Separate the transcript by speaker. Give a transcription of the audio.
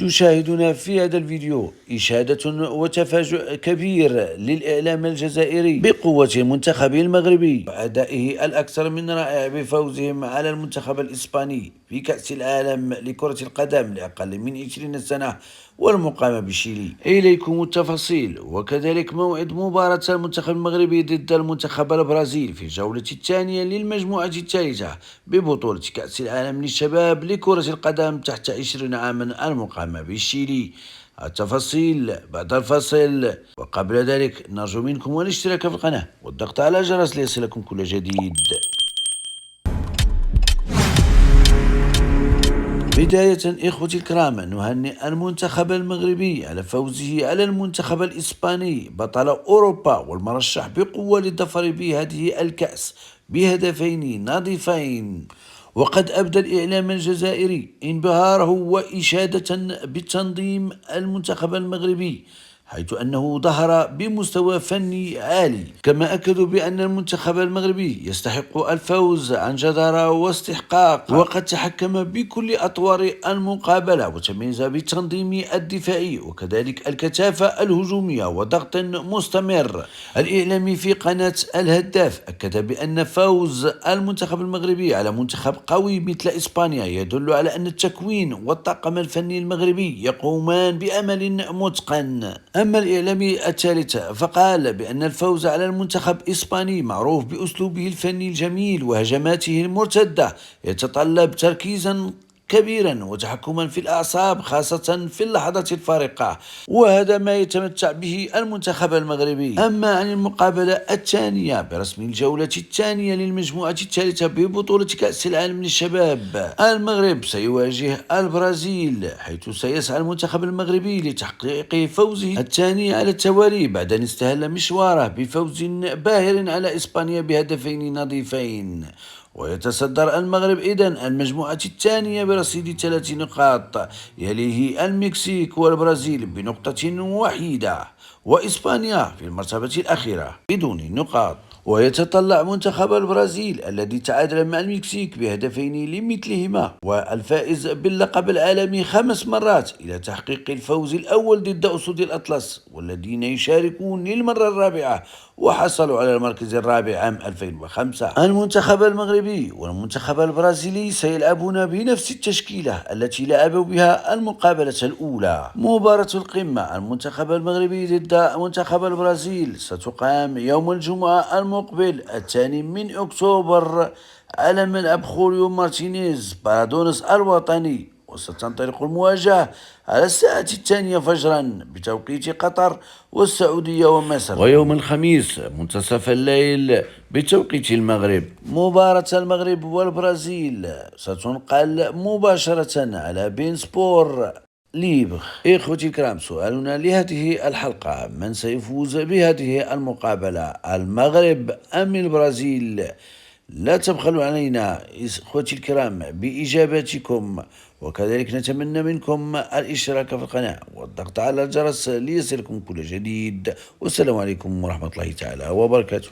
Speaker 1: تشاهدون في هذا الفيديو إشادة وتفاجؤ كبير للإعلام الجزائري بقوة منتخبه المغربي وأدائه الأكثر من رائع بفوزهم على المنتخب الإسباني في كأس العالم لكرة القدم لأقل من 20 سنة والمقامة بشيلي. إليكم التفاصيل وكذلك موعد مباراة المنتخب المغربي ضد المنتخب البرازيل في الجولة الثانية للمجموعة الثالثة ببطولة كأس العالم للشباب لكرة القدم تحت 20 عاما المقامة بالشيلي. التفاصيل بعد الفصل، وقبل ذلك نرجو منكم الاشتراك في القناة والضغط على الجرس ليصلكم كل جديد. بداية إخوتي الكرام، نهنئ المنتخب المغربي على فوزه على المنتخب الإسباني بطل أوروبا والمرشح بقوة للظفر بهذه الكأس بهدفين نظيفين. وقد أبدى الإعلام الجزائري انبهاره وإشادة بالتنظيم المنتخب المغربي، حيث أنه ظهر بمستوى فني عالي. كما أكدوا بأن المنتخب المغربي يستحق الفوز عن جدارة واستحقاق، وقد تحكم بكل أطوار المقابلة وتميز بالتنظيم الدفاعي وكذلك الكثافة الهجومية وضغط مستمر. الإعلامي في قناة الهداف أكد بأن فوز المنتخب المغربي على منتخب قوي مثل إسبانيا يدل على أن التكوين والطاقم الفني المغربي يقومان بعمل متقن. أما الإعلامي الثالث فقال بأن الفوز على المنتخب الإسباني معروف بأسلوبه الفني الجميل وهجماته المرتدة، يتطلب تركيزا كبيرا وتحكما في الأعصاب خاصة في اللحظات الفارقة، وهذا ما يتمتع به المنتخب المغربي. أما عن المقابلة الثانية برسم الجولة الثانية للمجموعة الثالثة ببطولة كأس العالم للشباب، المغرب سيواجه البرازيل، حيث سيسعى المنتخب المغربي لتحقيق فوزه الثاني على التوالي بعد أن استهل مشواره بفوز باهر على إسبانيا بهدفين نظيفين. ويتصدر المغرب إذن المجموعة الثانية برصيد 3 نقاط، يليه المكسيك والبرازيل بنقطة وحيدة، وإسبانيا في المرتبة الأخيرة بدون نقاط. ويتطلع منتخب البرازيل الذي تعادل مع المكسيك بهدفين لمثلهما والفائز باللقب العالمي 5 مرات إلى تحقيق الفوز الأول ضد أسود الأطلس، والذين يشاركون للمرة الرابعة وحصلوا على المركز الرابع عام 2005. المنتخب المغربي والمنتخب البرازيلي سيلعبون بنفس التشكيلة التي لعبوا بها المقابلة الأولى. مباراة القمة المنتخب المغربي ضد منتخب البرازيل ستقام يوم الجمعة المقبل 2 أكتوبر على ملعب خوليو مارتينيز بارادونس الوطني، وستنطلق المواجهة على الساعة 2 فجرا بتوقيت قطر والسعودية ومصر، ويوم الخميس منتصف الليل بتوقيت المغرب. مباراة المغرب والبرازيل ستنقل مباشرة على بين سبور ليبر. إخوتي الكرام، سؤالنا لهذه الحلقة: من سيفوز بهذه المقابلة، المغرب أم البرازيل؟ لا تبخلوا علينا إخوتي الكرام بإجاباتكم، وكذلك نتمنى منكم الاشتراك في القناة والضغط على الجرس ليصلكم كل جديد. والسلام عليكم ورحمة الله تعالى وبركاته.